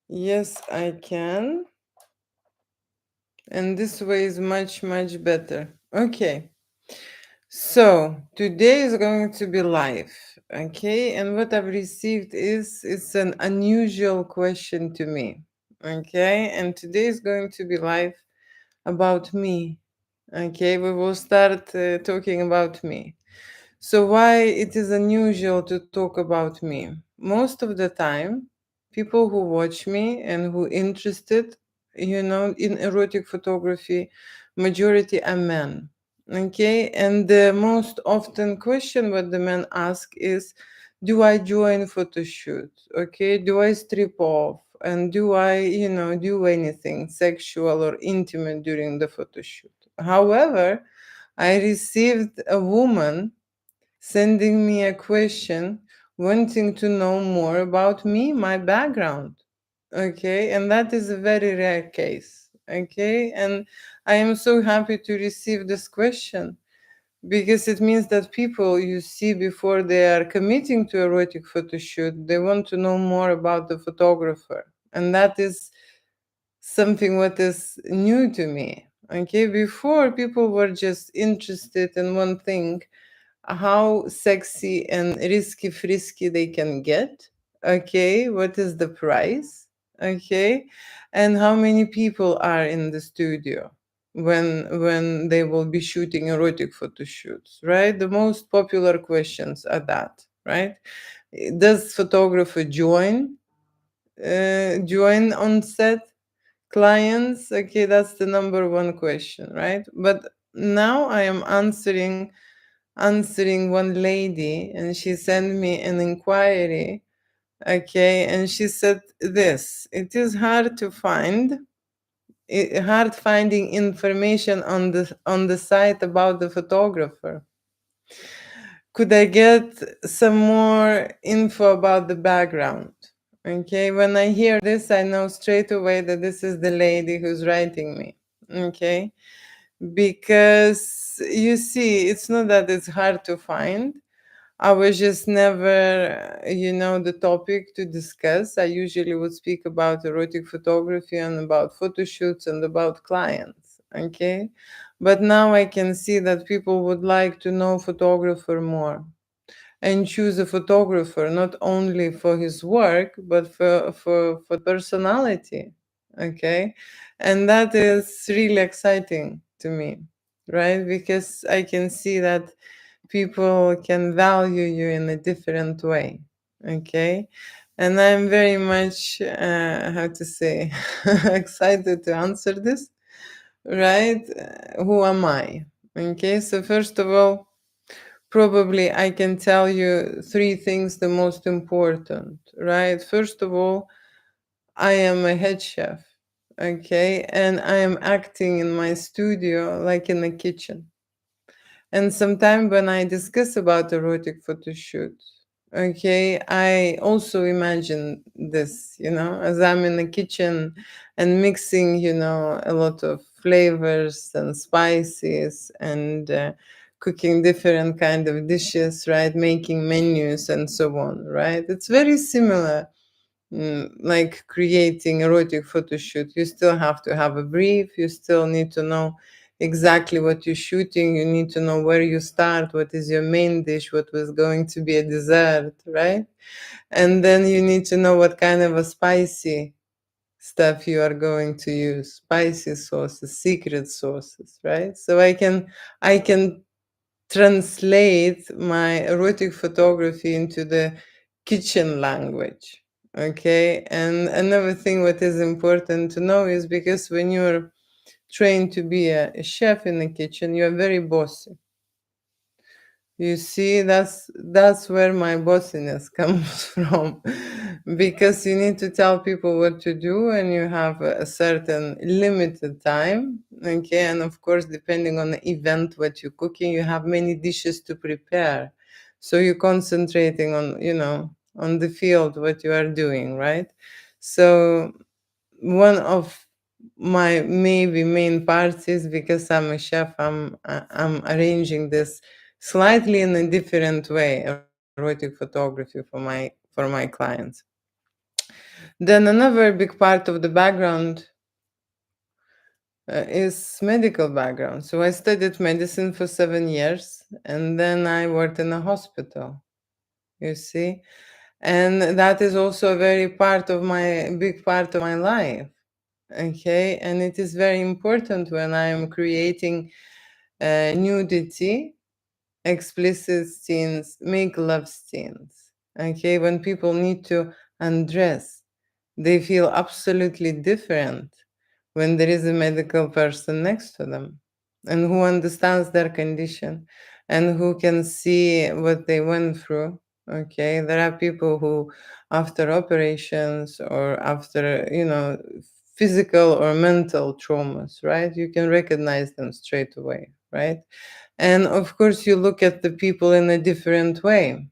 Yes, I can. And this way is much, much better. Okay. So today is going to be live. Okay. And what I've received is it's an unusual question to me. Okay. And today is going to be live about me. Okay. We will start talking about me. So why it is unusual to talk about me? Most of the time, people who watch me and who interested, in erotic photography, majority are men. Okay, and the most often question what the men ask is, do I join photo shoot? Okay, do I strip off? And do I, do anything sexual or intimate during the photo shoot? However, I received a woman sending me a question wanting to know more about me, my background. Okay, and that is a very rare case. Okay, and I am so happy to receive this question because it means that people you see before they are committing to erotic photo shoot, they want to know more about the photographer. And that is something what is new to me. Okay, before people were just interested in one thing, how sexy and risky frisky they can get. Okay, what is the price? Okay, and how many people are in the studio when they will be shooting erotic photo shoots, right? The most popular questions are that, right? Does photographer join on set clients? Okay, that's the number one question, right? But now I am answering one lady, and she sent me an inquiry. Okay, and she said this: it is hard finding information on the site about the photographer. Could I get some more info about the background? Okay, when I hear this, I know straight away that this is the lady who's writing me. Okay, because you see, it's not that it's hard to find. I was just never, the topic to discuss. I usually would speak about erotic photography and about photo shoots and about clients. Okay. But now I can see that people would like to know photographer more and choose a photographer not only for his work, but for personality. Okay. And that is really exciting to me, right? Because I can see that people can value you in a different way. Okay, and I'm very much how to say excited to answer this, right? Who am I? Okay, so first of all, probably I can tell you three things the most important, right? First of all, I am a head chef. Okay, and I am acting in my studio like in a kitchen. And sometimes when I discuss about erotic photo shoots, okay, I also imagine this, as I'm in the kitchen and mixing, a lot of flavors and spices and cooking different kind of dishes, right? Making menus and so on, right? It's very similar. Like creating erotic photo shoot, you still have to have a brief. You still need to know exactly what you're shooting. You need to know where you start, what is your main dish, what was going to be a dessert, right? And then you need to know what kind of a spicy stuff you are going to use, spicy sauces, secret sauces, right? So I can translate my erotic photography into the kitchen language. Okay, and another thing what is important to know is because when you're trained to be a chef in the kitchen, you're very bossy. You see, that's where my bossiness comes from, because you need to tell people what to do, and you have a certain limited time. Okay, and of course, depending on the event, what you're cooking, you have many dishes to prepare. So you're concentrating on, on the field what you are doing, right? So one of my maybe main parts is because I'm a chef, I'm arranging this slightly in a different way, erotic photography for my clients. Then another big part of the background is medical background. So I studied medicine for 7 years, and then I worked in a hospital, you see. And that is also a very part of my big part of my life. Okay. And it is very important when I am creating nudity, explicit scenes, make love scenes. Okay. When people need to undress, they feel absolutely different when there is a medical person next to them and who understands their condition and who can see what they went through. Okay, there are people who, after operations or after, physical or mental traumas, right? You can recognize them straight away, right? And of course, you look at the people in a different way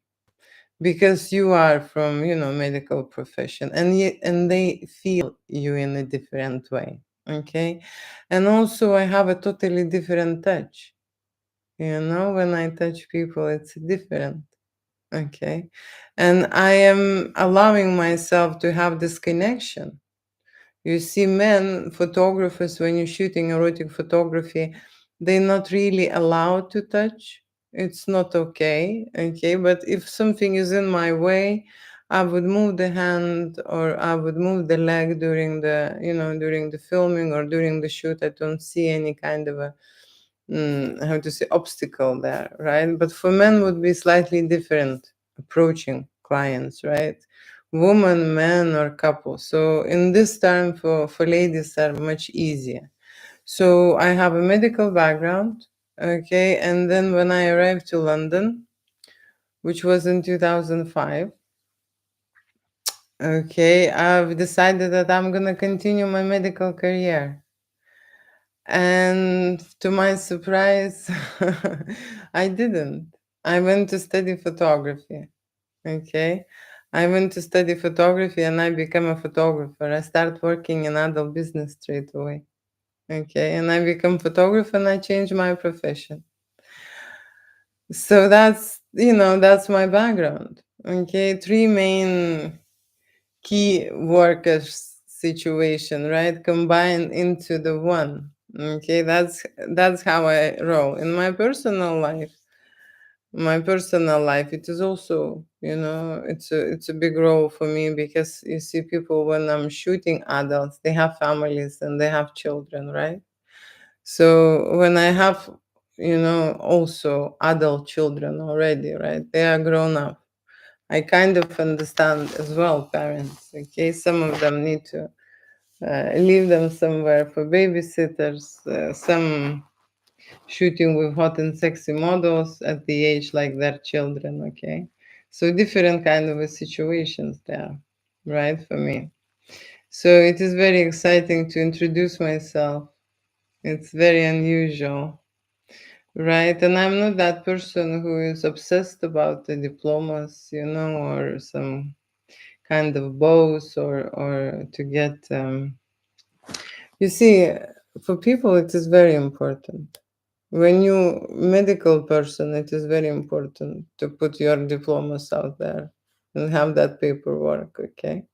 because you are from, medical profession, and they feel you in a different way. Okay. And also I have a totally different touch. When I touch people, it's different. Okay. And I am allowing myself to have this connection. You see, men photographers, when you're shooting erotic photography, they're not really allowed to touch. It's not okay. Okay. But if something is in my way, I would move the hand or I would move the leg during the filming or during the shoot. I don't see any kind of a how to say, obstacle there, right? But for men would be slightly different approaching clients, right? Woman, man, or couple. So in this term, for ladies are much easier. So I have a medical background, okay, and then when I arrived to London, which was in 2005, okay, I've decided that I'm gonna continue my medical career. And to my surprise, I didn't. I went to study photography. Okay. I went to study photography and I became a photographer. I started working in adult business straight away. Okay. And I become photographer and I changed my profession. So that's my background. Okay. Three main key workers situation, right? Combined into the one. Okay, that's how I roll. In my personal life, it is also, it's a big role for me because you see people when I'm shooting adults, they have families and they have children, right? So when I have, also adult children already, right? They are grown up. I kind of understand as well parents. Okay, some of them need to leave them somewhere for babysitters. Some shooting with hot and sexy models at the age like their children. Okay, so different kind of a situations there, right? For me, so it is very exciting to introduce myself. It's very unusual, right? And I'm not that person who is obsessed about the diplomas, or some kind of bows or to get you see, for people it is very important. When you medical person, it is very important to put your diplomas out there and have that paperwork. Okay,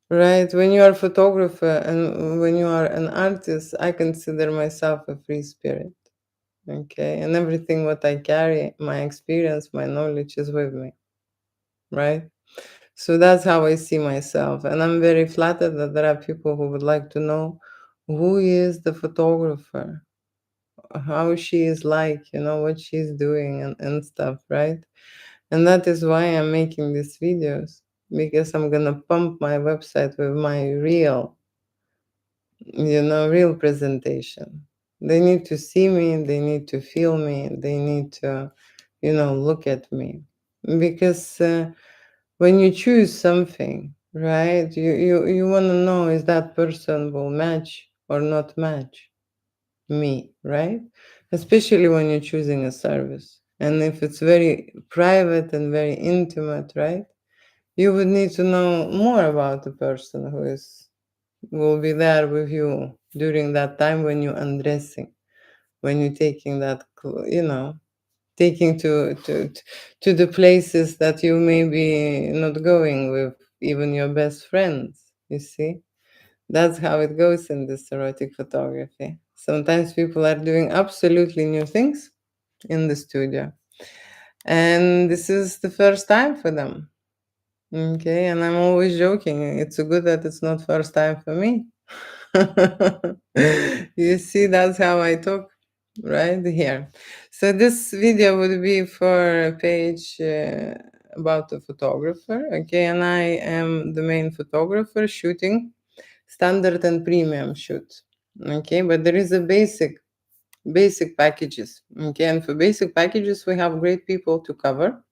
right? When you are a photographer and when you are an artist, I consider myself a free spirit. Okay, and everything what I carry, my experience, my knowledge is with me, right? So that's how I see myself. And I'm very flattered that there are people who would like to know who is the photographer, how she is like, what she's doing and stuff, right? And that is why I'm making these videos, because I'm gonna pump my website with my real presentation. They need to see me, they need to feel me, they need to, look at me. Because when you choose something, right, you want to know is that person will match or not match me, right? Especially when you're choosing a service. And if it's very private and very intimate, right? You would need to know more about the person who will be there with you during that time when you're undressing, when you're taking that, taking to the places that you may be not going with even your best friends. You see, that's how it goes in this erotic photography. Sometimes people are doing absolutely new things in the studio, and this is the first time for them. Okay, and I'm always joking. It's so good that it's not first time for me. You see, that's how I talk right here. So this video would be for a page about a photographer. Okay, and I am the main photographer shooting standard and premium shoot. Okay, but there is a basic packages. Okay, and for basic packages we have great people to cover.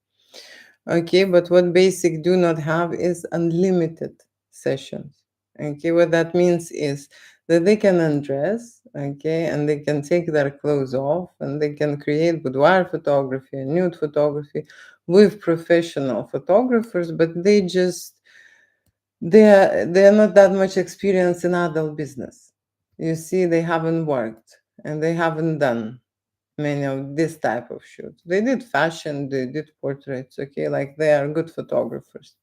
Okay, but what basic do not have is unlimited sessions. Okay, what that means is that they can undress, okay, and they can take their clothes off and they can create boudoir photography and nude photography with professional photographers, but they are not that much experienced in adult business. You see, they haven't worked and they haven't done many of this type of shoots. They did fashion, they did portraits, okay, like they are good photographers.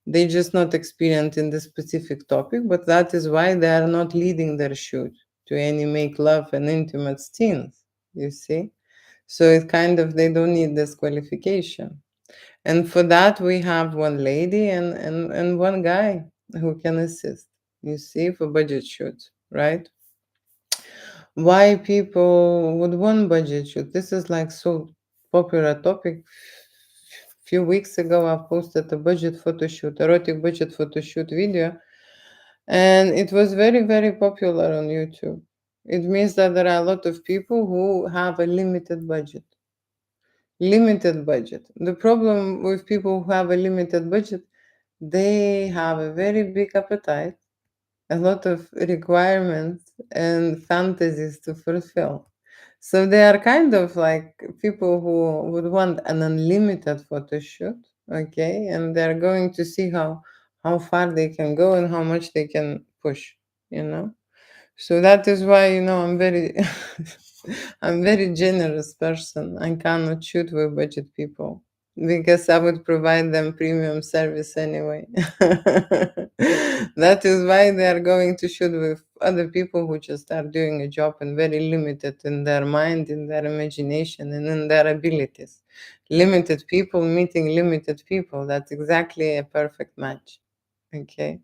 They just not experienced in this specific topic, but that is why they are not leading their shoot to any make love and intimate scenes, you see. So it kind of they don't need this qualification. And for that we have one lady and one guy who can assist, you see, for budget shoots, right? Why people would want budget shoot? This is like so popular topic. Few weeks ago, I posted a budget photo shoot, erotic budget photo shoot video, and it was very, very popular on YouTube. It means that there are a lot of people who have a limited budget. Limited budget. The problem with people who have a limited budget, they have a very big appetite, a lot of requirements and fantasies to fulfill. So they are kind of like people who would want an unlimited photo shoot, okay, and they're going to see how far they can go and how much they can push, you know. So that is why, I'm very I'm very generous person. I cannot shoot with budget people because I would provide them premium service anyway. That is why they are going to shoot with other people who just are doing a job and very limited in their mind, in their imagination, and in their abilities. Limited people meeting limited people. That's exactly a perfect match. Okay.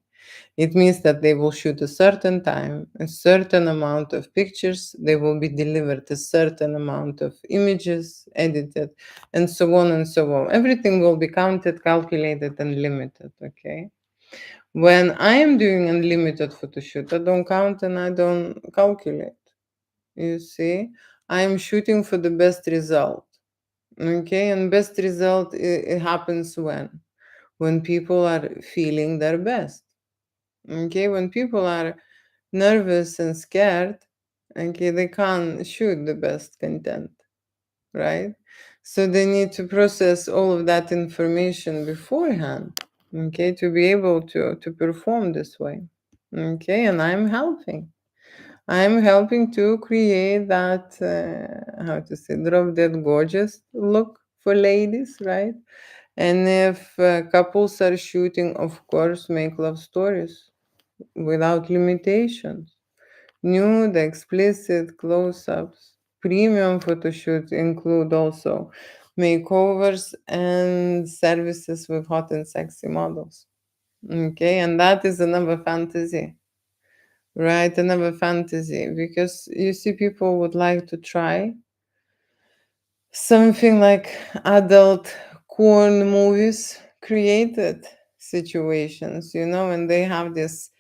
It means that they will shoot a certain time, a certain amount of pictures, they will be delivered a certain amount of images, edited, and so on and so on. Everything will be counted, calculated, and limited, okay? When I am doing unlimited photo shoot, I don't count and I don't calculate. You see, I am shooting for the best result. Okay, and best result it happens when people are feeling their best. Okay, when people are nervous and scared, okay, they can't shoot the best content, right? So they need to process all of that information beforehand, okay, to be able to perform this way. Okay, and I'm helping to create that how to say drop dead gorgeous look for ladies, right? And if couples are shooting, of course, make love stories without limitations. Nude, explicit close-ups. Premium photo shoots include also makeovers and services with hot and sexy models. Okay, and that is another fantasy, right? Another fantasy because you see, people would like to try something like adult corn movies created situations, and they have this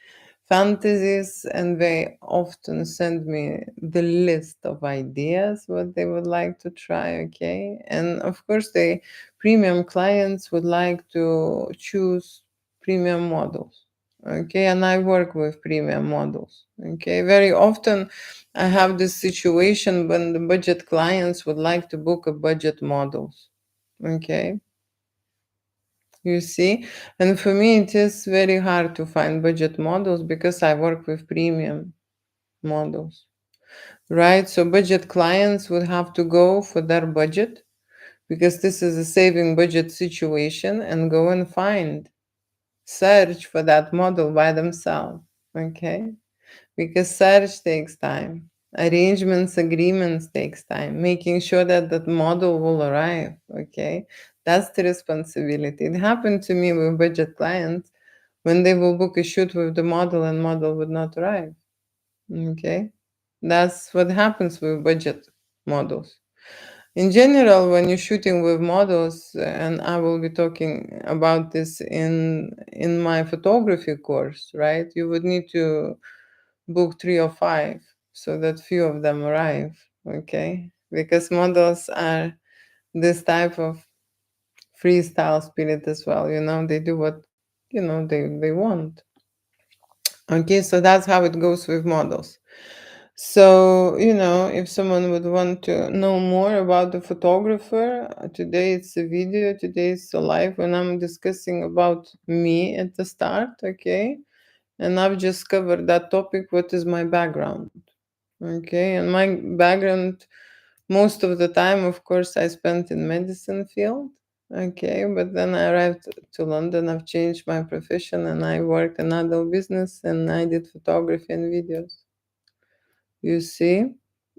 fantasies and they often send me the list of ideas what they would like to try, okay, and of course the premium clients would like to choose premium models, okay, and I work with premium models, okay. Very often I have this situation when the budget clients would like to book a budget models, okay, you see. And for me it is very hard to find budget models because I work with premium models, right? So budget clients would have to go for their budget because this is a saving budget situation, and go and find, search for that model by themselves. Okay, because search takes time, arrangements, agreements takes time, making sure that that model will arrive. Okay, that's the responsibility. It happened to me with budget clients when they will book a shoot with the model and model would not arrive. Okay, that's what happens with budget models. In general, when you're shooting with models, and I will be talking about this in my photography course, right? You would need to book 3 or 5 so that few of them arrive. Okay, because models are this type of freestyle spirit as well. They do what they want. Okay, so that's how it goes with models. So, if someone would want to know more about the photographer, today it's a video, today it's a live when I'm discussing about me at the start, okay? And I've just covered that topic, what is my background, okay? And my background, most of the time, of course, I spent in medicine field, okay? But then I arrived to London, I've changed my profession, and I worked in adult business, and I did photography and videos. You see?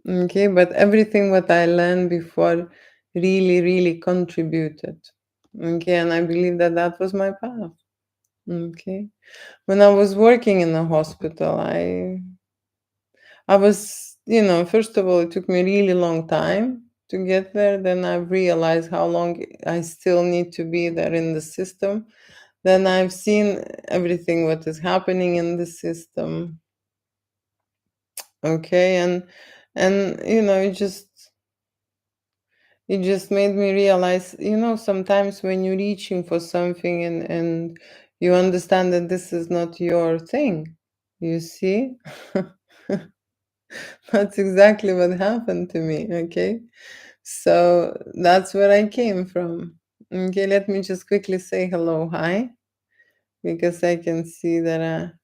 Okay, but everything what I learned before really, really contributed. Okay, and I believe that that was my path. Okay. When I was working in a hospital, I was, first of all, it took me a really long time to get there. Then I realized how long I still need to be there in the system. Then I've seen everything what is happening in the system. Okay, and it just made me realize, sometimes when you're reaching for something and you understand that this is not your thing, you see? That's exactly what happened to me, okay? So that's where I came from. Okay, let me just quickly say hello, hi, because I can see that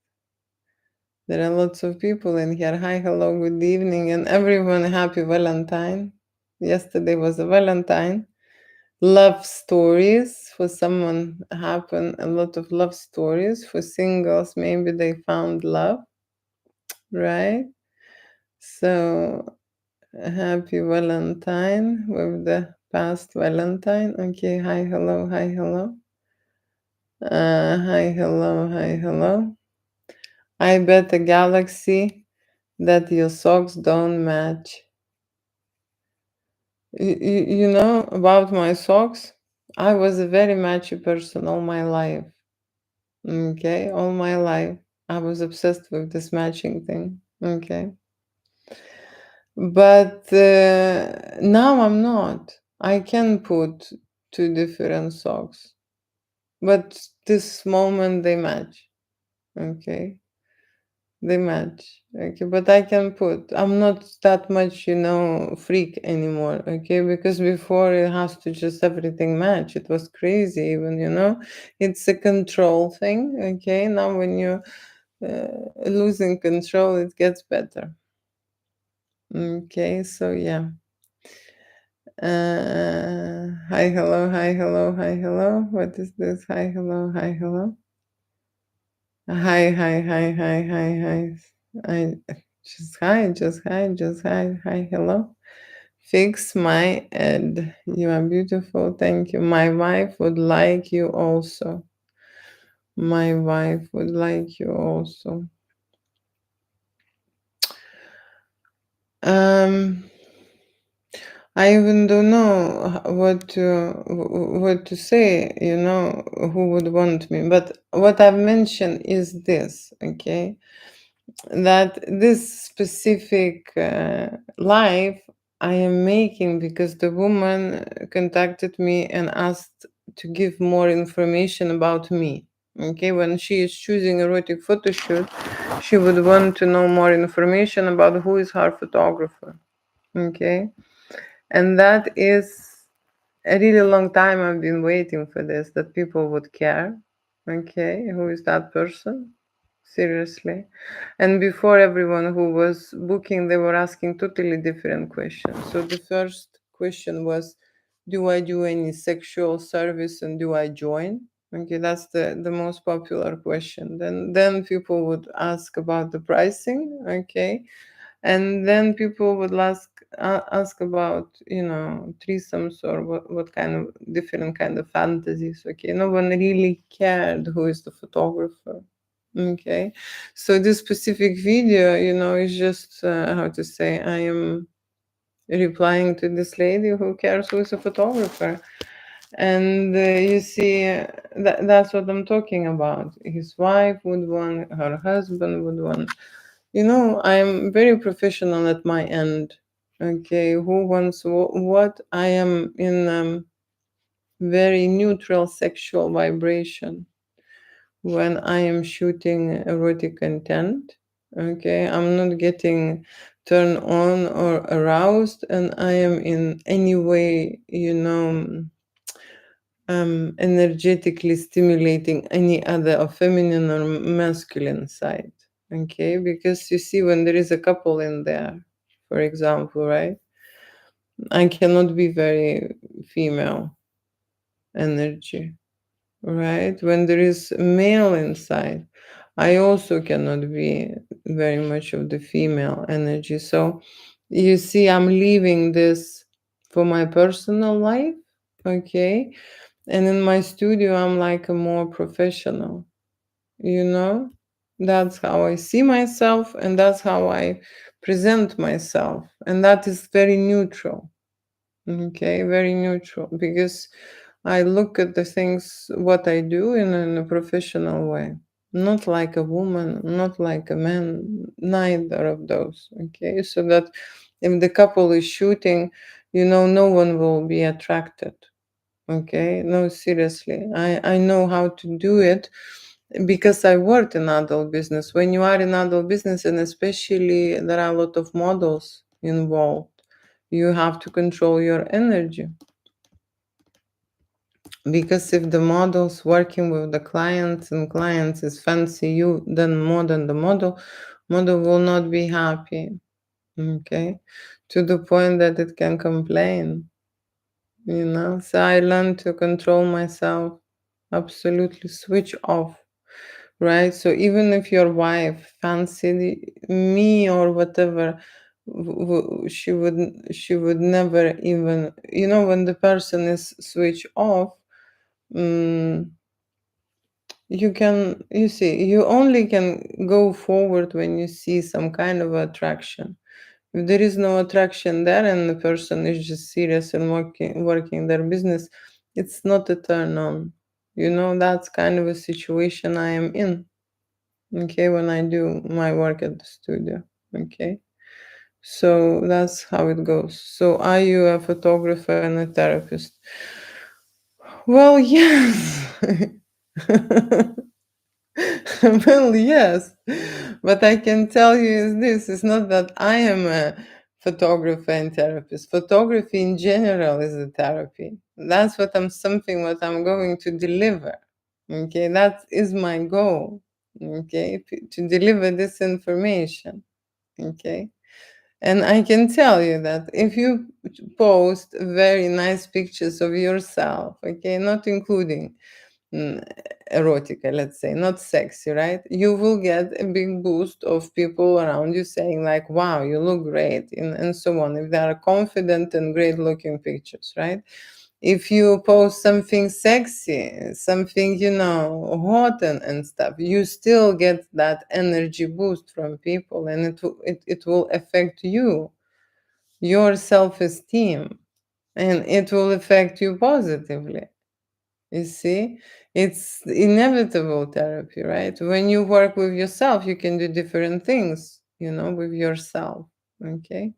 there are lots of people in here. Hi, hello, good evening, and everyone, happy Valentine. Yesterday was a Valentine. Love stories for someone happen, a lot of love stories for singles, maybe they found love, right? So happy Valentine with the past Valentine. Okay, hi, hello, hi, hello. Hi, hello, hi, hello. I bet a galaxy that your socks don't match. You know about my socks? I was a very matchy person all my life. Okay, all my life. I was obsessed with this matching thing. Okay. But now I'm not. I can put 2 different socks. But this moment they match. Okay. They match. Okay. But I can put. I'm not that much, freak anymore. Okay. Because before it has to just everything match. It was crazy, even. It's a control thing. Okay. Now when you losing control, it gets better. Okay, so yeah. Hi, hello, hi, hello, hi, hello. What is this? Hi, hello, hi, hello. Hi, hi, hi, hi, hi, hi. I just hi, just hi, just hi, hi, hello. Fix my head. You are beautiful. Thank you. My wife would like you also. My wife would like you also. Um I even don't know what to say, who would want me. But what I've mentioned is this, okay? That this specific live I am making because the woman contacted me and asked to give more information about me. Okay, when she is choosing erotic photo shoot, she would want to know more information about who is her photographer. Okay, and that is a really long time I've been waiting for this, that people would care. Okay, who is that person? Seriously. And before, everyone who was booking, they were asking totally different questions. So the first question was, Do I do any sexual service and do I join? Okay, that's the most popular question. Then people would ask about the pricing, okay, and then people would ask about, threesomes or what kind of different kind of fantasies. Okay, no one really cared who is the photographer. Okay, so this specific video, is just how to say, I am replying to this lady who cares who is a photographer. And you see, that's what I'm talking about. His wife would want, her husband would want. I'm very professional at my end. Okay, who wants what? I am in very neutral sexual vibration when I am shooting erotic content. Okay, I'm not getting turned on or aroused, and I am in any way, energetically stimulating any other or feminine or masculine side. Okay, because you see, when there is a couple in there, for example, right, I cannot be very female energy, right? When there is male inside, I also cannot be very much of the female energy. So you see, I'm leaving this for my personal life, okay, and in my studio, I'm like a more professional, you know? That's how I see myself, and that's how I present myself. And that is very neutral, okay? Very neutral, because I look at the things, what I do in a professional way. Not like a woman, not like a man, neither of those, okay? So that if the couple is shooting, no one will be attracted. Okay, no, seriously. I know how to do it because I worked in adult business. When you are in adult business, and especially there are a lot of models involved, you have to control your energy. Because if the model's working with the clients and clients is fancy you then more than the model will not be happy. Okay, to the point that it can complain. So I learned to control myself, absolutely switch off, right? So even if your wife fancied me or whatever, she would never even, when the person is switch off, mm, you only can go forward when you see some kind of attraction. If there is no attraction there and the person is just serious and working their business, it's not a turn on. That's kind of a situation I am in. Okay, when I do my work at the studio. Okay. So that's how it goes. So are you a photographer and a therapist? Well, yes. Well, yes, but I can tell you is this: it's not that I am a photographer and therapist. Photography in general is a therapy. That's what I'm going to deliver. Okay, that is my goal. Okay, to deliver this information. Okay, and I can tell you that if you post very nice pictures of yourself, okay, not including mm, erotica, let's say, not sexy, right? You will get a big boost of people around you saying like, wow, you look great, and so on, if they are confident and great looking pictures, right? If you post something sexy, something, hot and stuff, you still get that energy boost from people, and it will affect you, your self-esteem, and it will affect you positively. You see, it's inevitable therapy, right? When you work with yourself, you can do different things, with yourself. Okay.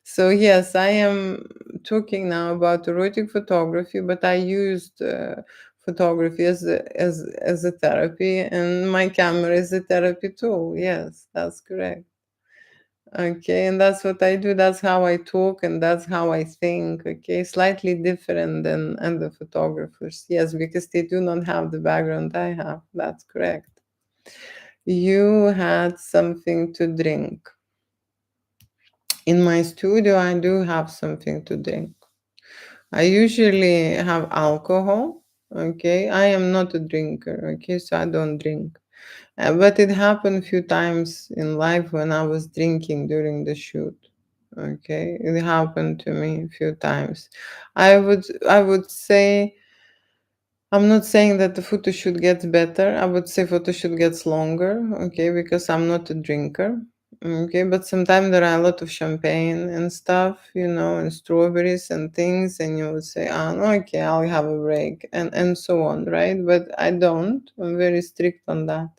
So, yes, I am talking now about erotic photography, but I used photography as a therapy, and my camera is a therapy tool. Yes, that's correct. Okay, and that's what I do. That's how I talk, and that's how I think. Okay, slightly different than other photographers. Yes, because they do not have the background I have. That's correct. You had something to drink. In my studio, I do have something to drink. I usually have alcohol. Okay, I am not a drinker. Okay, so I don't drink. But it happened a few times in life when I was drinking during the shoot. Okay, it happened to me a few times. I would say I'm not saying that the photo shoot gets better. I would say photo shoot gets longer, okay, because I'm not a drinker. Okay, but sometimes there are a lot of champagne and stuff, and strawberries and things, and you would say, oh, no, okay, I'll have a break, and so on, right? But I don't. I'm very strict on that.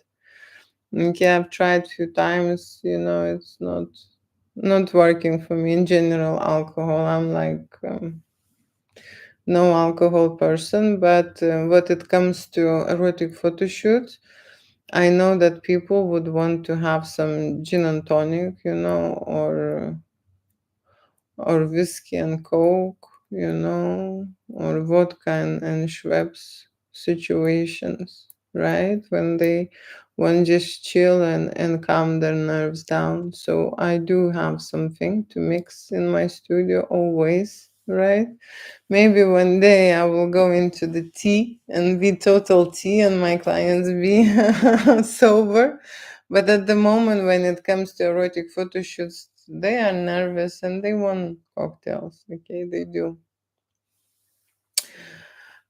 Okay, I've tried a few times, it's not working for me in general. Alcohol, I'm like no alcohol person, but when it comes to erotic photo shoots, I know that people would want to have some gin and tonic, or whiskey and coke, or vodka and Schweppes situations, right? When they want just chill and calm their nerves down. So I do have something to mix in my studio always, right? Maybe one day I will go into the tea and be total tea and my clients be sober. But at the moment when it comes to erotic photo shoots, they are nervous and they want cocktails. Okay, they do.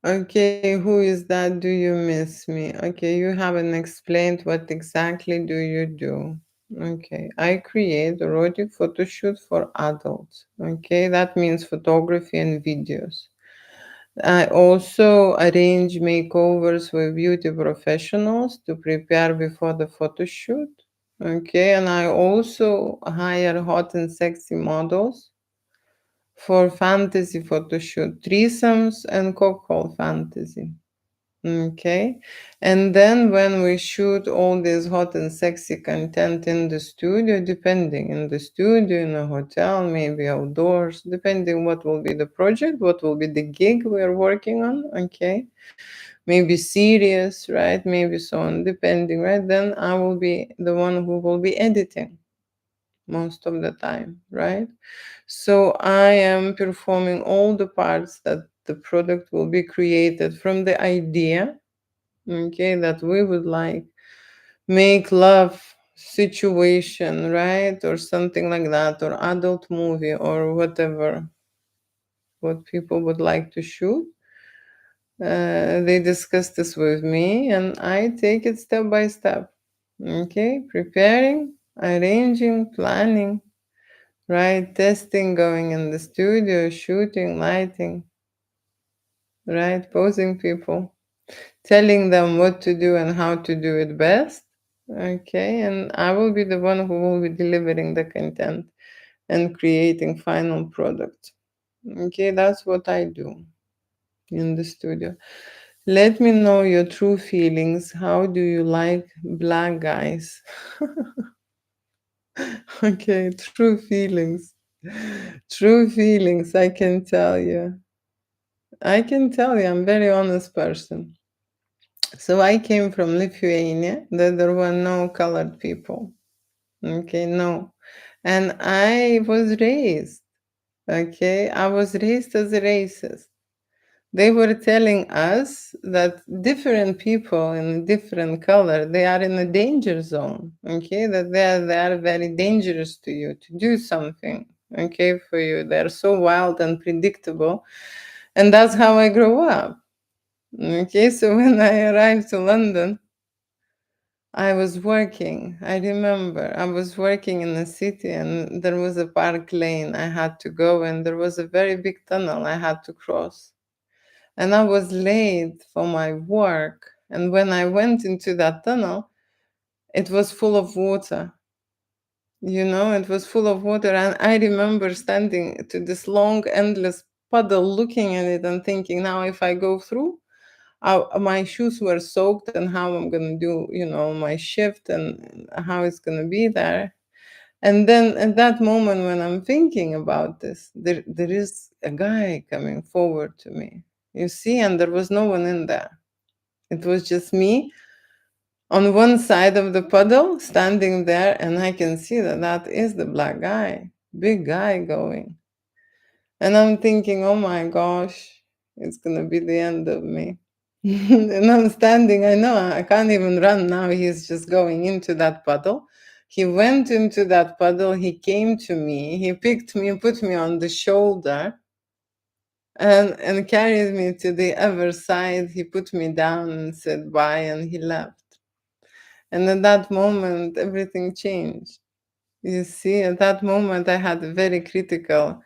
Okay, who is that? Do you miss me? Okay, you haven't explained what exactly do you do. Okay, I create erotic photo shoot for adults. Okay, that means photography and videos. I also arrange makeovers with beauty professionals to prepare before the photo shoot. Okay, and I also hire hot and sexy models for fantasy photo shoot, threesomes and cocktail fantasy. Okay, and then when we shoot all this hot and sexy content in the studio, depending in the studio, in a hotel, maybe outdoors, depending what will be the project, what will be the gig we are working on. Okay, maybe serious, right? Maybe so on, depending, right? Then I will be the one who will be editing most of the time, right? So I am performing all the parts that the product will be created from the idea, okay, that we would like make love situation, right, or something like that, or adult movie or whatever, what people would like to shoot. They discuss this with me and I take it step by step. Okay, preparing, arranging, planning, right, testing, going in the studio, shooting, lighting, right, posing people, telling them what to do and how to do it best. Okay, and I will be the one who will be delivering the content and creating final product. Okay, that's what I do in the studio. Let me know your true feelings. How do you like black guys? Okay, true feelings. True feelings, I can tell you. I can tell you, I'm a very honest person. So I came from Lithuania, that there were no colored people. Okay, no. And I was raised, okay, I was raised as a racist. They were telling us that different people in different color, they are in a danger zone, okay, that they are very dangerous to you to do something, okay, for you. They're so wild and predictable. And that's how I grew up. Okay, so when I arrived to London, I was working. I remember I was working in the city and there was a park lane I had to go and there was a very big tunnel I had to cross. And I was late for my work. And when I went into that tunnel, it was full of water. It was full of water. And I remember standing to this long, endless puddle looking at it and thinking, now if I go through, my shoes were soaked and how I'm going to do, my shift and how it's going to be there. And then at that moment when I'm thinking about this, there is a guy coming forward to me, you see, and there was no one in there. It was just me on one side of the puddle standing there, and I can see that is the black guy, big guy going. And I'm thinking, oh my gosh, it's gonna be the end of me. And I'm standing, I know I can't even run now. He's just going into that puddle. He went into that puddle, he came to me, he picked me, put me on the shoulder, and carried me to the other side. He put me down and said bye, and he left. And at that moment, everything changed. You see, at that moment, I had a very critical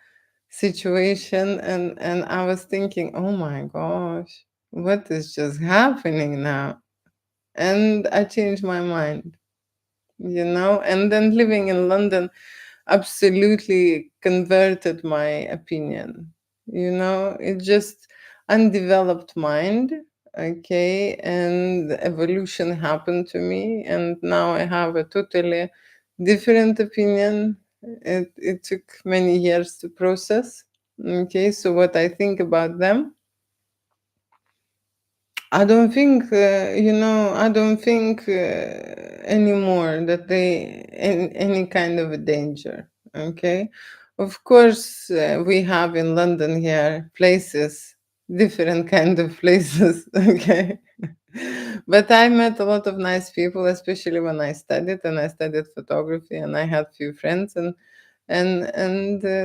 situation, and I was thinking, oh my gosh, what is just happening now? And I changed my mind, and then living in London absolutely converted my opinion. It just undeveloped mind, okay, and evolution happened to me, and now I have a totally different opinion. It took many years to process. Okay, so what I think about them, I don't think anymore that they any kind of a danger. Okay, of course we have in London here places, different kind of places. Okay, but I met a lot of nice people, especially when I studied photography, and I had few friends, and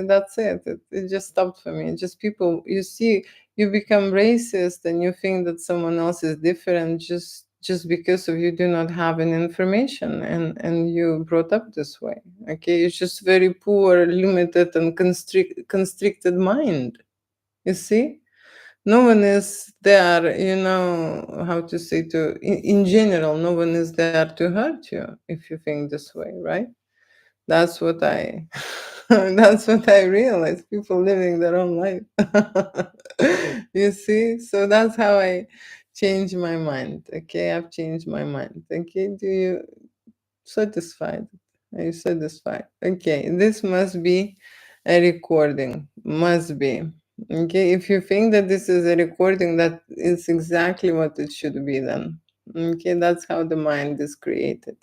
that's it. It just stopped for me. Just people, you see, you become racist and you think that someone else is different just because of you do not have any information, and you brought up this way. Okay, it's just very poor, limited, and constricted mind. You see, no one is there, how to say, in general, no one is there to hurt you if you think this way, right? That's what I that's what I realized. People living their own life. You see? So that's how I changed my mind. Okay, I've changed my mind. Okay, do you satisfied? Are you satisfied? Okay, this must be a recording. Must be. Okay, if you think that this is a recording, that is exactly what it should be then. Okay, that's how the mind is created.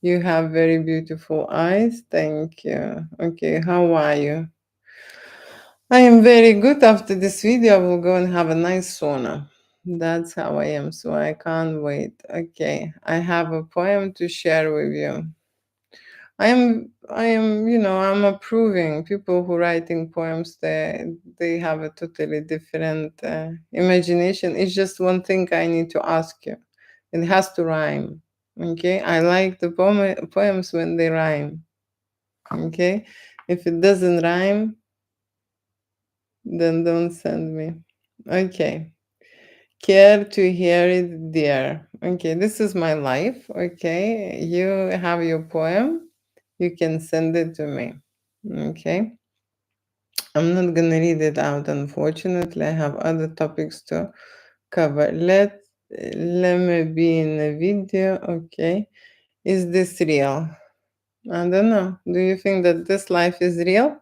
You have very beautiful eyes. Thank you. Okay, how are you? I am very good. After this video, I will go and have a nice sauna. That's how I am, so I can't wait. Okay, I have a poem to share with you. I'm approving people who writing poems. They have a totally different imagination. It's just one thing I need to ask you. It has to rhyme. Okay, I like the poems when they rhyme. Okay, if it doesn't rhyme, then don't send me. Okay, care to hear it, dear. Okay, this is my life. Okay, you have your poem. You can send it to me. Okay, I'm not gonna read it out, unfortunately. I have other topics to cover. Let me be in a video. Okay, is this real? I don't know. Do you think that this life is real?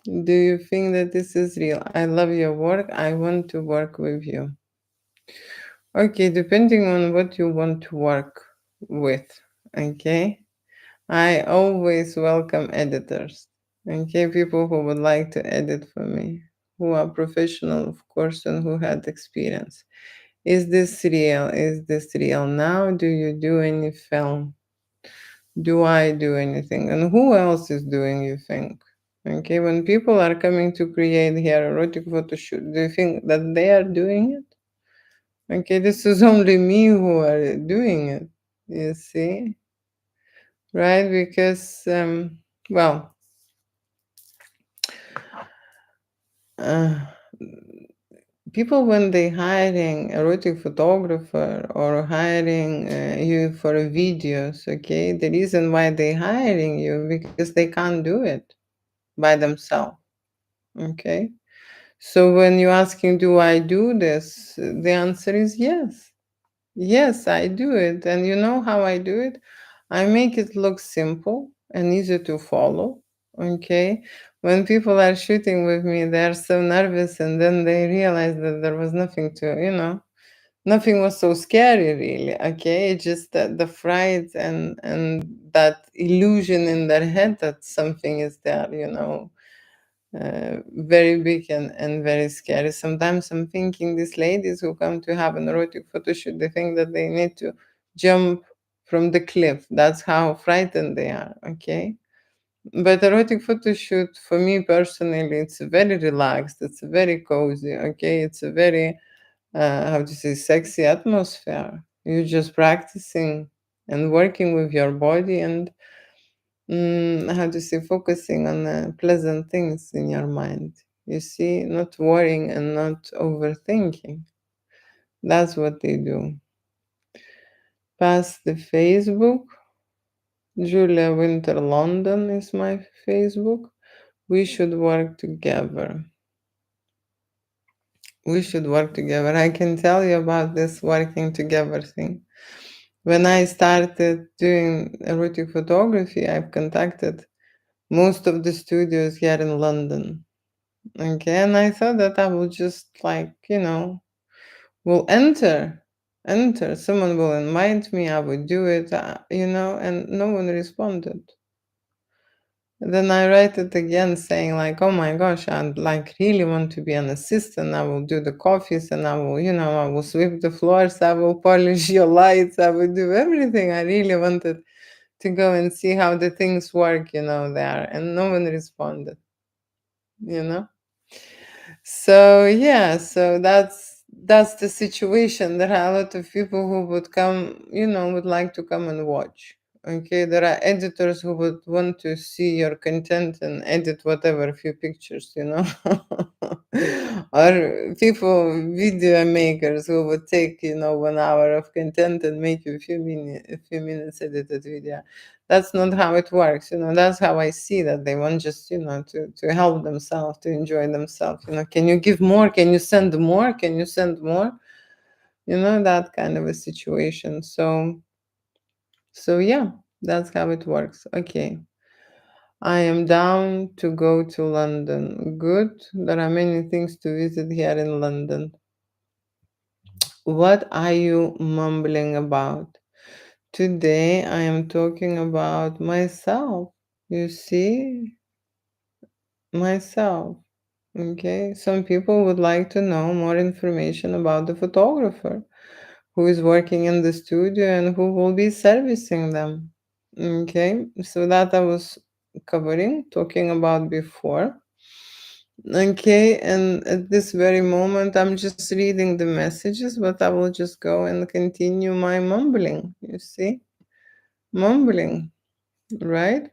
Do you think that this is real? I love your work. I want to work with you. Okay, depending on what you want to work with. Okay, I always welcome editors. Okay, people who would like to edit for me, who are professional, of course, and who had experience. Is this real? Is this real now? Do you do any film? Do I do anything? And who else is doing, you think? Okay, when people are coming to create here erotic photo shoot, do you think that they are doing it? Okay, this is only me who are doing it. You see? Right? Because, well, uh, people when they hiring erotic photographer or hiring you for videos, okay, the reason why they hiring you because they can't do it by themselves. Okay, so when you're asking, do I do this? The answer is yes. Yes, I do it. And you know how I do it? I make it look simple and easy to follow. Okay. When people are shooting with me, they're so nervous, and then they realize that there was nothing nothing was so scary, really. Okay. It's just that the fright and that illusion in their head that something is there, very big and very scary. Sometimes I'm thinking these ladies who come to have an erotic photo shoot, they think that they need to jump from the cliff. That's how frightened they are, okay? But erotic photo shoot, for me personally, it's very relaxed, it's very cozy, okay? It's a very, how to say, sexy atmosphere. You're just practicing and working with your body and how to say, focusing on pleasant things in your mind. You see, not worrying and not overthinking. That's what they do. Past the Facebook, Julia Winter London is my Facebook. We should work together. We should work together. I can tell you about this working together thing. When I started doing erotic photography, I've contacted most of the studios here in London. Okay, and I thought that I will just like, will enter. Someone will invite me, I would do it, and no one responded. Then I write it again saying like, oh my gosh, I'd like really want to be an assistant. I will do the coffees and I will sweep the floors, I will polish your lights, I will do everything. I really wanted to go and see how the things work, there. And no one responded, you know? So yeah, so that's the situation. There are a lot of people who would come, would like to come and watch. Okay, there are editors who would want to see your content and edit whatever few pictures. Or people, video makers who would take, 1 hour of content and make you a few minutes edited video. That's not how it works. That's how I see that they want just, to help themselves, to enjoy themselves. Can you give more? Can you send more? Can you send more? That kind of a situation. So yeah, that's how it works. Okay. I am down to go to London. Good. There are many things to visit here in London. What are you mumbling about? Today I am talking about myself. You see? Myself. Okay. Some people would like to know more information about the photographer who is working in the studio and who will be servicing them. Okay. So that I was talking about before. Okay. And at this very moment, I'm just reading the messages, but I will just go and continue my mumbling. You see? Mumbling, right?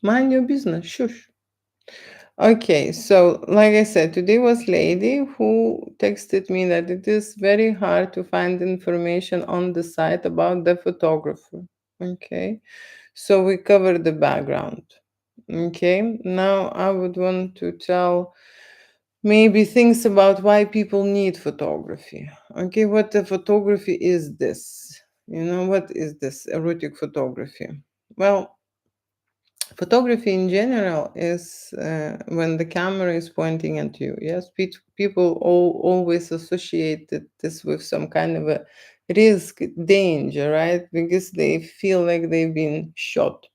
Mind your business. Shush. Okay, so like I said, today was lady who texted me that it is very hard to find information on the site about the photographer. Okay, so we covered the background. Okay, now I would want to tell maybe things about why people need photography. Okay, what the photography is this? What is this erotic photography? Well, photography in general is when the camera is pointing at you. Yes, people always associated this with some kind of a risk, danger, right? Because they feel like they've been shot.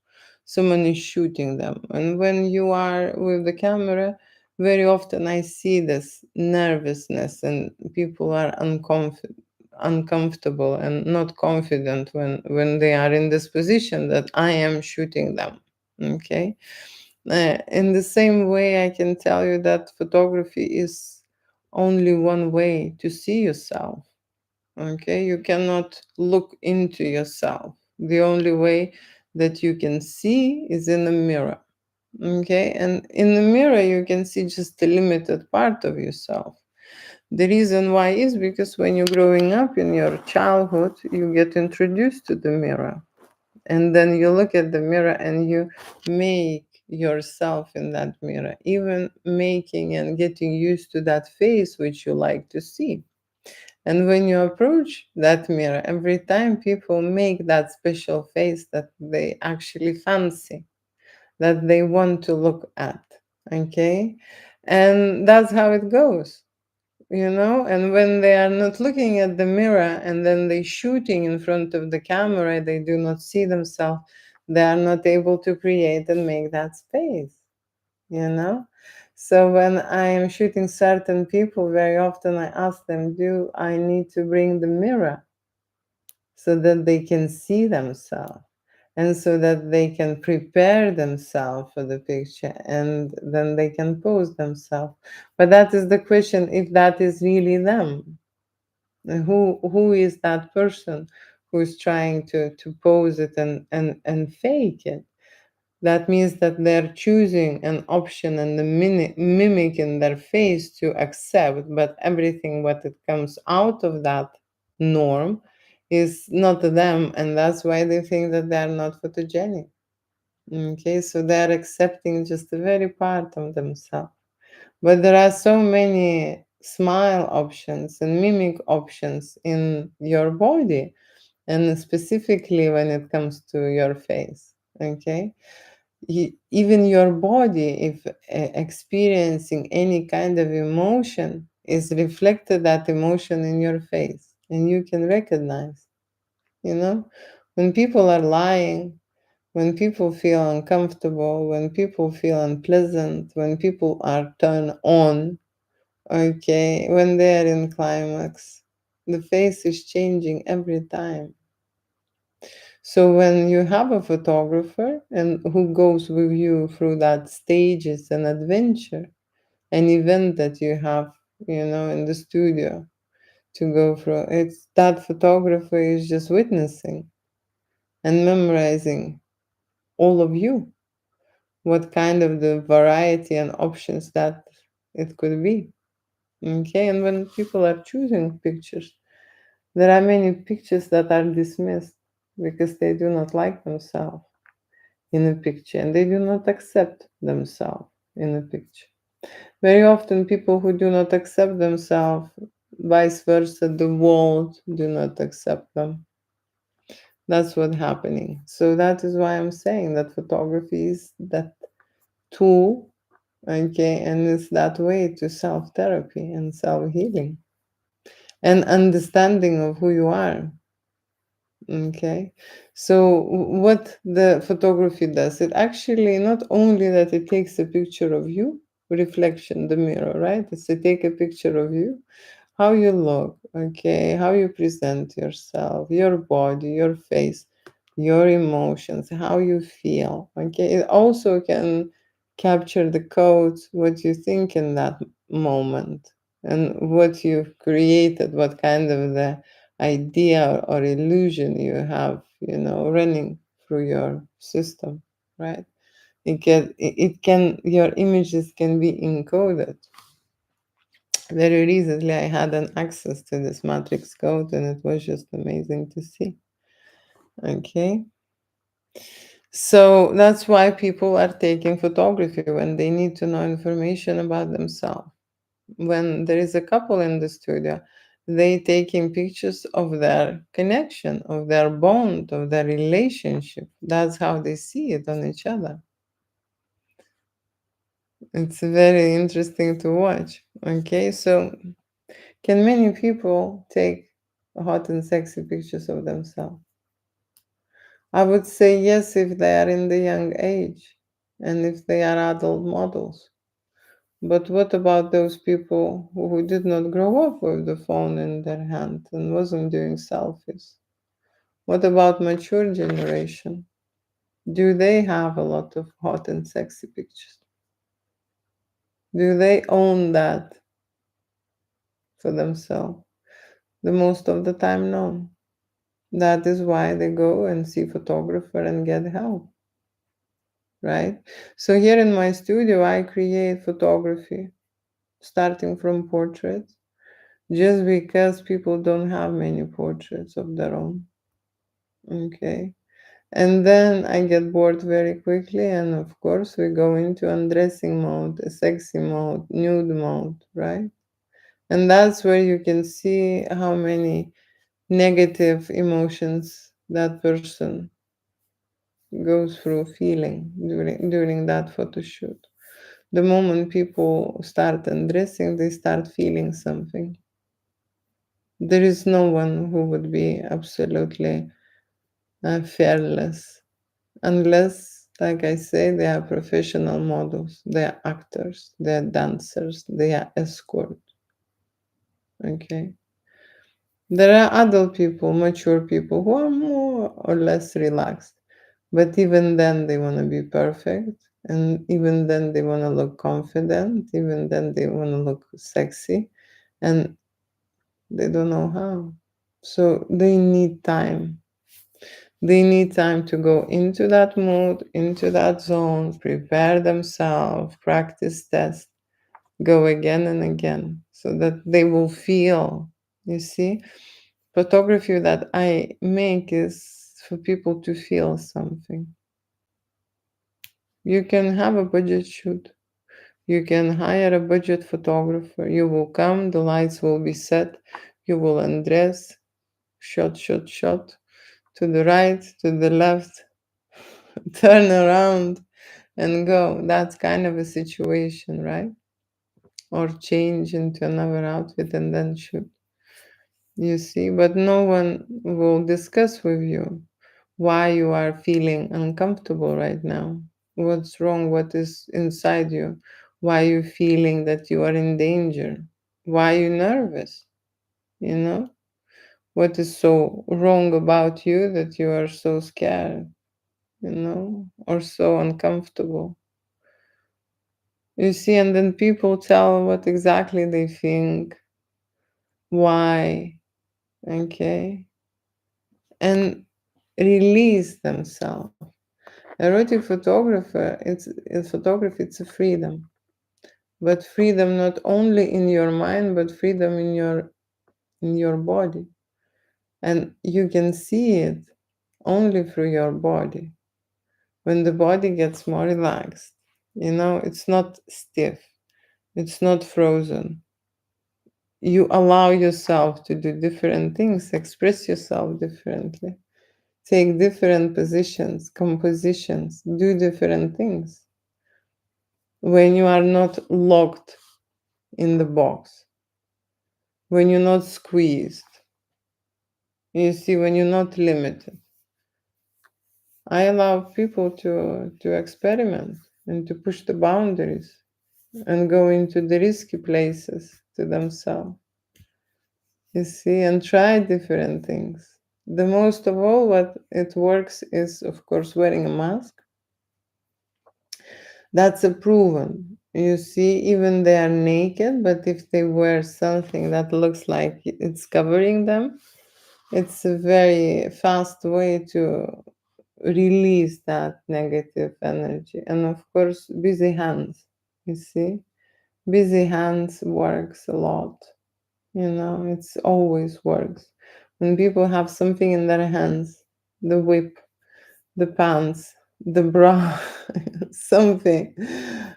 Someone is shooting them. And when you are with the camera, very often I see this nervousness and people are uncomfortable and not confident when they are in this position that I am shooting them. Okay. In the same way, I can tell you that photography is only one way to see yourself. Okay. You cannot look into yourself. The only way that you can see is in a mirror. Okay. And in the mirror, you can see just a limited part of yourself. The reason why is because when you're growing up in your childhood, you get introduced to the mirror. And then you look at the mirror and you make yourself in that mirror, even making and getting used to that face which you like to see. And when you approach that mirror, every time people make that special face that they actually fancy, that they want to look at. Okay. And that's how it goes. And when they are not looking at the mirror and then they shooting in front of the camera, they do not see themselves, they are not able to create and make that space. So when I am shooting certain people, very often I ask them, do I need to bring the mirror so that they can see themselves and so that they can prepare themselves for the picture and then they can pose themselves. But that is the question, if that is really them. Who is that person who is trying to pose it and fake it? That means that they're choosing an option and the mimic in their face to accept, but everything what it comes out of that norm is not them, and that's why they think that they're not photogenic. Okay, so they're accepting just a very part of themselves. But there are so many smile options and mimic options in your body, and specifically when it comes to your face. Okay, even your body, if experiencing any kind of emotion, is reflected that emotion in your face, and you can recognize. You know, when people are lying, when people feel uncomfortable, when people feel unpleasant, when people are turned on, okay, when they are in climax, the face is changing every time. So when you have a photographer and who goes with you through that stages and adventure, an event that you have, in the studio to go through, it's that photographer is just witnessing and memorizing all of you, what kind of the variety and options that it could be. Okay, and when people are choosing pictures, there are many pictures that are dismissed because they do not like themselves in a picture and they do not accept themselves in a picture. Very often, people who do not accept themselves, vice versa, the world do not accept them. That's what's happening. So that is why I'm saying that photography is that tool, okay, and it's that way to self therapy and self healing and understanding of who you are. Okay. So what the photography does, it actually not only that it takes a picture of you, reflection, the mirror, right? It's to take a picture of you, how you look, okay, how you present yourself, your body, your face, your emotions, how you feel. Okay. It also can capture the codes, what you think in that moment and what you've created, what kind of the idea or illusion you have, running through your system, right? It can your images can be encoded. Very recently, I had an access to this matrix code, and it was just amazing to see. Okay, so that's why people are taking photography when they need to know information about themselves. When there is a couple in the studio, they taking pictures of their connection, of their bond, of their relationship. That's how they see it on each other. It's very interesting to watch. Okay, so can many people take hot and sexy pictures of themselves? I would say yes if they are in the young age and if they are adult models. But what about those people who did not grow up with the phone in their hand and wasn't doing selfies? What about mature generation? Do they have a lot of hot and sexy pictures? Do they own that for themselves? The most of the time, no. That is why they go and see photographer and get help, right? So here in my studio, I create photography starting from portraits just because people don't have many portraits of their own. Okay. And then I get bored very quickly, and of course, we go into undressing mode, a sexy mode, nude mode, right? And that's where you can see how many negative emotions that person goes through feeling during that photo shoot. The moment people start undressing, they start feeling something. There is no one who would be absolutely fearless unless Like I say, they are professional models, they are actors, they are dancers, they are escort. Okay. There are adult people, mature people who are more or less relaxed. But even then, they want to be perfect. And even then, they want to look confident. Even then, they want to look sexy. And they don't know how. So they need time. They need time to go into that mood, into that zone, prepare themselves, practice test, go again and again so that they will feel. You see, photography that I make is for people to feel something. You can have a budget shoot. You can hire a budget photographer. You will come, the lights will be set, you will undress, shot, to the right, to the left, turn around and go. That's kind of a situation, right? Or change into another outfit and then shoot. You see, but no one will discuss with you why you are feeling uncomfortable right now. What's wrong? What is inside you? Why you feeling that you are in danger? Why you nervous? You know? What is so wrong about you that you are so scared, or so uncomfortable? You see, and then people tell what exactly they think, why, okay, and release themselves. Erotic photography, it's a freedom, but freedom not only in your mind, but freedom in your body, and you can see it only through your body. When the body gets more relaxed, it's not stiff, it's not frozen. You allow yourself to do different things, express yourself differently, take different positions, compositions, do different things. When you are not locked in the box, when you're not squeezed, you see, when you're not limited. I allow people to experiment and to push the boundaries and go into the risky places to themselves, you see, and try different things. The most of all, what it works is, of course, wearing a mask. That's a proven. You see, even they are naked, but if they wear something that looks like it's covering them, it's a very fast way to release that negative energy. And of course, busy hands. You see, busy hands works a lot. It's always works. When people have something in their hands, the whip, the pants, the bra, something,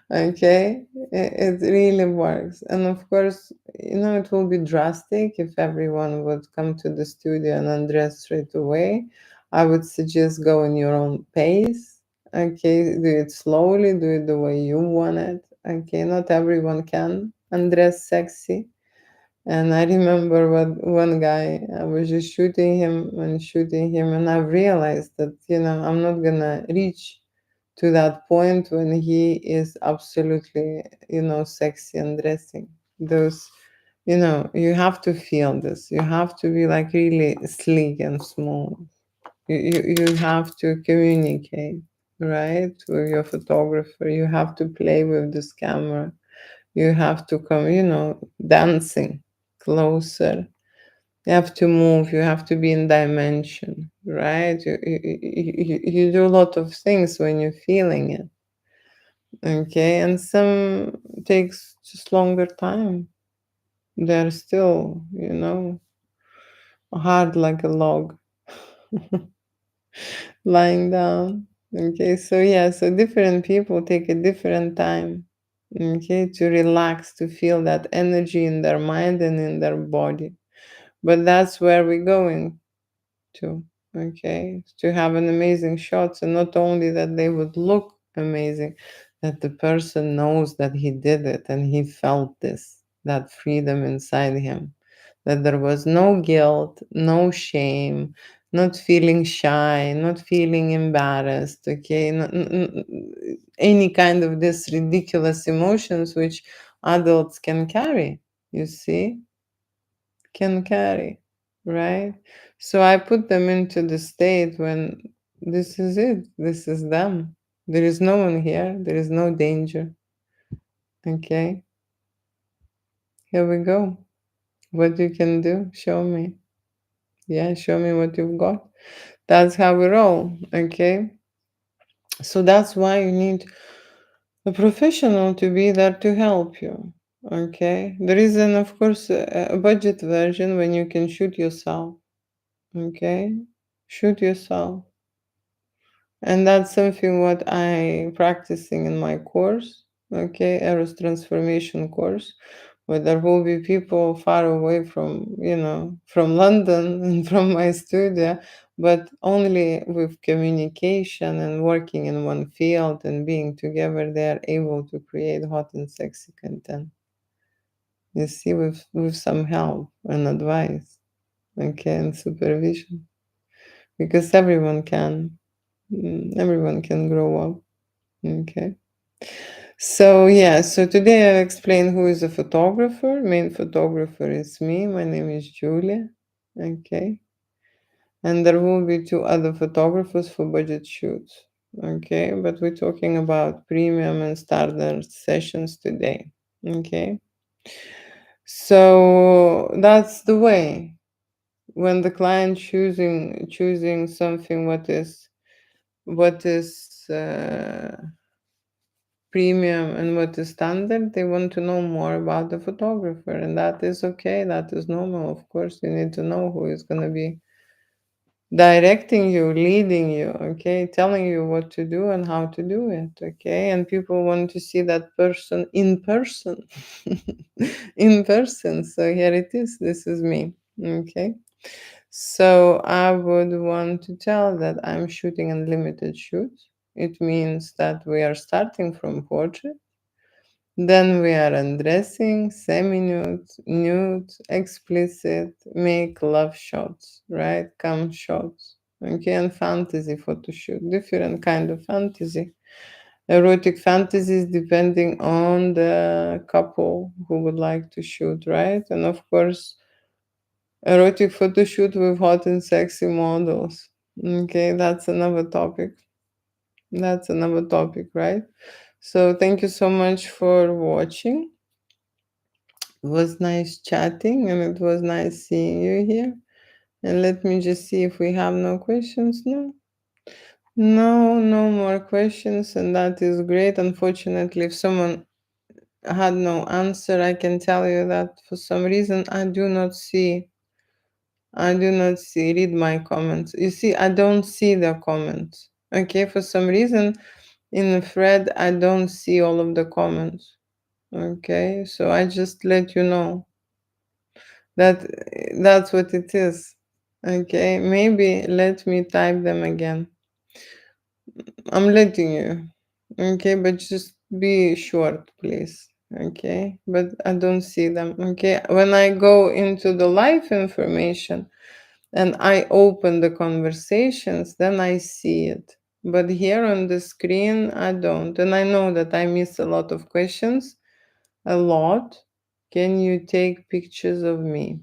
okay, it really works. And of course, it will be drastic if everyone would come to the studio and undress straight away. I would suggest go in your own pace, okay, do it slowly, do it the way you want it, okay. Not everyone can undress sexy. And I remember one guy, I was just shooting him, and I realized that, I'm not gonna reach to that point when he is absolutely, sexy and dressing. Those, you have to feel this. You have to be like really sleek and smooth. You have to communicate, right, with your photographer. You have to play with this camera. You have to come, dancing closer. You have to move. You have to be in dimension, right? You do a lot of things when you're feeling it, okay? And some takes just longer time. They're still, hard like a log lying down. Okay, so yeah, so different people take a different time, okay, to relax, to feel that energy in their mind and in their body. But that's where we're going to, okay, to have an amazing shots, and not only that they would look amazing, that the person knows that he did it and he felt this, that freedom inside him, that there was no guilt, no shame, not feeling shy, not feeling embarrassed, okay? Any kind of this ridiculous emotions which adults can carry, you see, can carry, right? So I put them into the state when this is it, this is them. There is no one here, there is no danger, okay? Here we go. What you can do, show me. Yeah, show me what you've got. That's how we roll, okay? So that's why you need a professional to be there to help you. Okay. There is an of course a budget version when you can shoot yourself. Okay. Shoot yourself. And that's something what I practicing in my course. Okay, Eros transformation course, where there will be people far away from, from London and from my studio, but only with communication and working in one field and being together, they are able to create hot and sexy content. You see, with some help and advice, okay, and supervision, because everyone can grow up. Okay. So yeah, so today I'll explain who is a photographer. Main photographer is me. My name is Julia. Okay. And there will be two other photographers for budget shoots. Okay, but we're talking about premium and standard sessions today. Okay. So that's the way. When the client choosing something what is premium and what is standard, they want to know more about the photographer, and that is okay, that is normal. Of course, you need to know who is going to be directing you, leading you, okay, telling you what to do and how to do it, okay. And people want to see that person in person. In person. So here it is, this is me, okay. So I would want to tell that I'm shooting unlimited shoots. It means that we are starting from portrait. Then we are undressing, semi-nude, nude, explicit, make love shots, right? Cam shots. Okay, and fantasy photo shoot, different kind of fantasy. Erotic fantasies depending on the couple who would like to shoot, right? And of course, erotic photo shoot with hot and sexy models. Okay, that's another topic. That's another topic, right? So thank you so much for watching. It was nice chatting and it was nice seeing you here. And let me just see if we have no questions. No, no more questions. And that is great. Unfortunately, if someone had no answer, I can tell you that for some reason read my comments. You see, I don't see the comments. Okay, for some reason in the thread, I don't see all of the comments. Okay, so I just let you know that that's what it is. Okay, maybe let me type them again. I'm letting you. Okay, but just be short, please. Okay, but I don't see them. Okay, when I go into the live information and I open the conversations, then I see it. But here on the screen, I don't. And I know that I miss a lot of questions. A lot. Can you take pictures of me?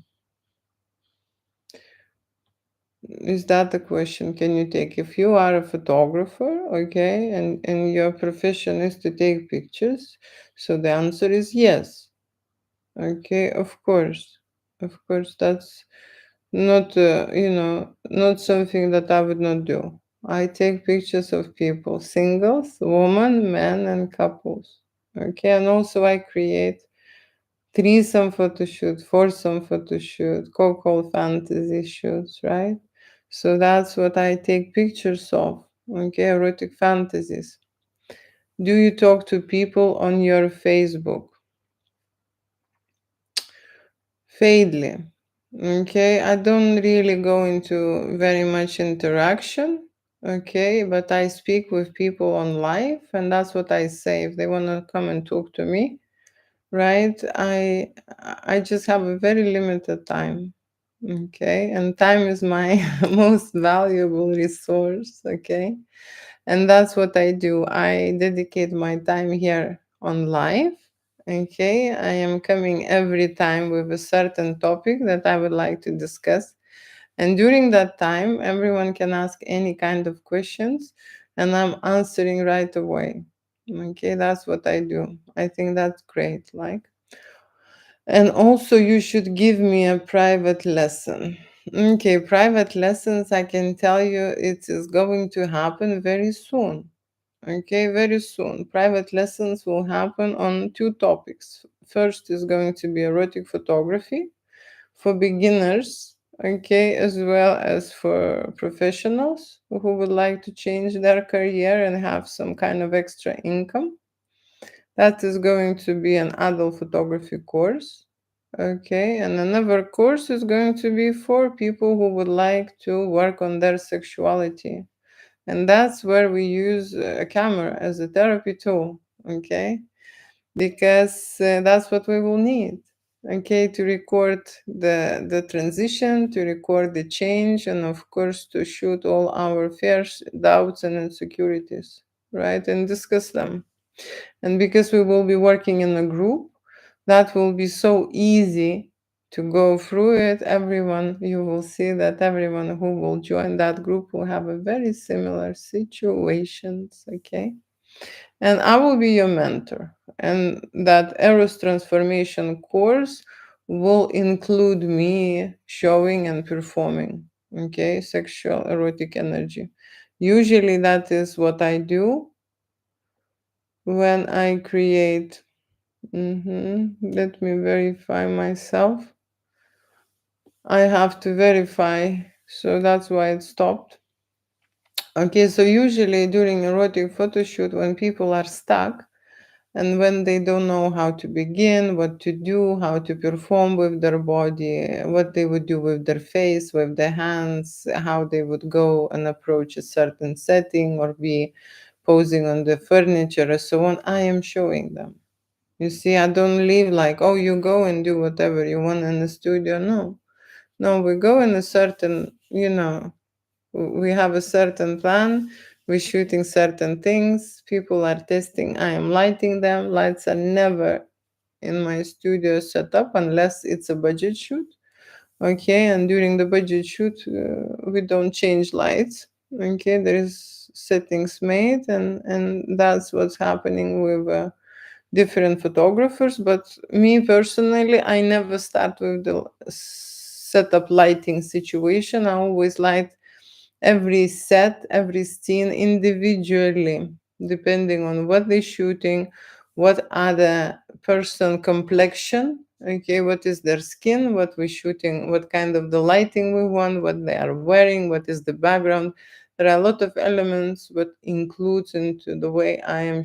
Is that the question? Can you take, if you are a photographer, okay, and your profession is to take pictures, so the answer is yes. Okay, of course, that's not not something that I would not do. I take pictures of people, singles, women, men, and couples. Okay, and also I create threesome photo shoot, foursome photo shoot, co-call fantasy shoots, right? So that's what I take pictures of. Okay, erotic fantasies. Do you talk to people on your Facebook? Fadely. Okay, I don't really go into very much interaction. Okay, but I speak with people on live, and that's what I say. If they want to come and talk to me, right? I just have a very limited time. Okay, and time is my most valuable resource. Okay, and that's what I do. I dedicate my time here on live. Okay, I am coming every time with a certain topic that I would like to discuss. And during that time, everyone can ask any kind of questions, and I'm answering right away. Okay, that's what I do. I think that's great. Like, and also, you should give me a private lesson. Okay, private lessons, I can tell you it is going to happen very soon. Okay, very soon. Private lessons will happen on two topics. First is going to be erotic photography for beginners, okay, as well as for professionals who would like to change their career and have some kind of extra income. That is going to be an adult photography course. Okay, and another course is going to be for people who would like to work on their sexuality. And that's where we use a camera as a therapy tool. Okay, because that's what we will need. Okay, to record the transition, to record the change, and of course to shoot all our fears, doubts, and insecurities, right, and discuss them. And because we will be working in a group, that will be so easy to go through it. Everyone, you will see that everyone who will join that group will have a very similar situations. Okay, and I will be your mentor. And that Eros transformation course will include me showing and performing, okay, sexual erotic energy. Usually, that is what I do when I create. Let me verify myself. I have to verify, so that's why it stopped. Okay, so usually during erotic photo shoot, when people are stuck, and when they don't know how to begin, what to do, how to perform with their body, what they would do with their face, with their hands, how they would go and approach a certain setting or be posing on the furniture and so on, I am showing them. You see, I don't leave like, oh, you go and do whatever you want in the studio. No, no, we go in a certain, we have a certain plan. We're shooting certain things. People are testing. I am lighting them. Lights are never in my studio set up unless it's a budget shoot. Okay, and during the budget shoot, we don't change lights. Okay, there is settings made, and that's what's happening with different photographers. But me personally, I never start with the setup lighting situation. I always light every set, every scene individually, depending on what they're shooting, what other person complexion, okay, what is their skin, what we're shooting, what kind of the lighting we want, what they are wearing, what is the background. There are a lot of elements what includes into the way I'm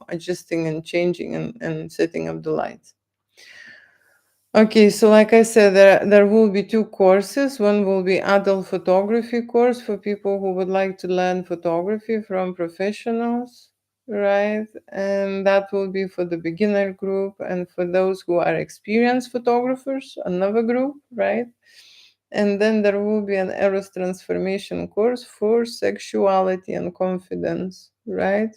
adjusting and changing and setting up the lights. Okay, so like I said, there will be two courses. One will be adult photography course for people who would like to learn photography from professionals, right? And that will be for the beginner group, and for those who are experienced photographers, another group, right? And then there will be an Eros transformation course for sexuality and confidence, right?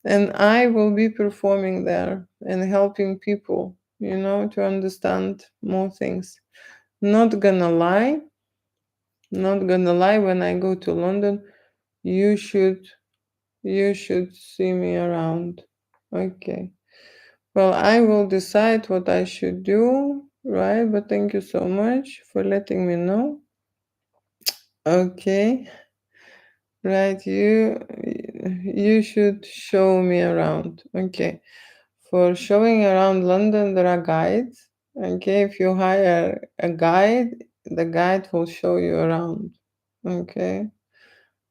And I will be performing there and helping people, to understand more things. Not gonna lie, not gonna lie, when I go to London, you should you should see me around. Okay. Well, I will decide what I should do, right? But thank you so much for letting me know. Okay. Right, you should show me around. Okay. For showing around London, there are guides. Okay, if you hire a guide, the guide will show you around. Okay.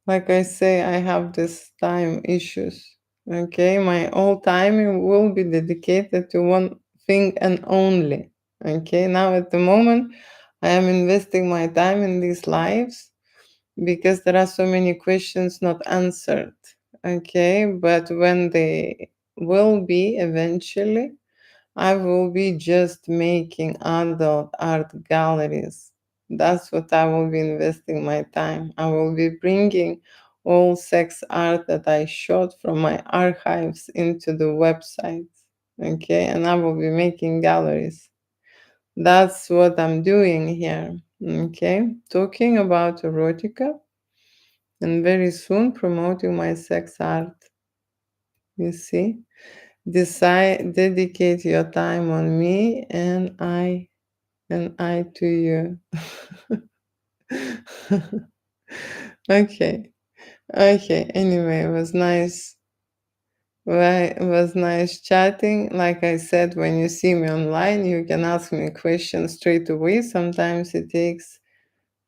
Like I say, I have this time issues. Okay, my whole time will be dedicated to one thing and only. Okay, now at the moment, I am investing my time in these lives because there are so many questions not answered. Okay, but when they will be eventually, I will be just making adult art galleries. That's what I will be investing my time. I will be bringing all sex art that I shot from my archives into the website. Okay, and I will be making galleries. That's what I'm doing here. Okay, talking about erotica and very soon promoting my sex art. You see? Decide dedicate your time on me and I to you. Okay. Okay. Anyway, it was nice. Well, it was nice chatting. Like I said, when you see me online, you can ask me questions straight away. Sometimes it takes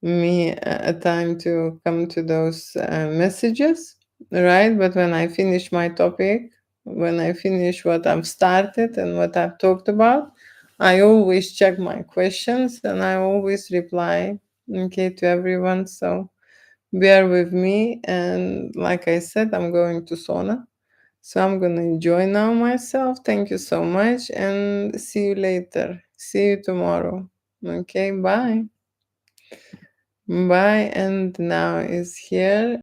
me a time to come to those messages, right? But when I finish my topic, when I finish what I've started and what I've talked about, I always check my questions and I always reply, okay, to everyone. So bear with me. And like I said, I'm going to sauna. So I'm going to enjoy now myself. Thank you so much and see you later. See you tomorrow. Okay, bye. Bye, and now is here.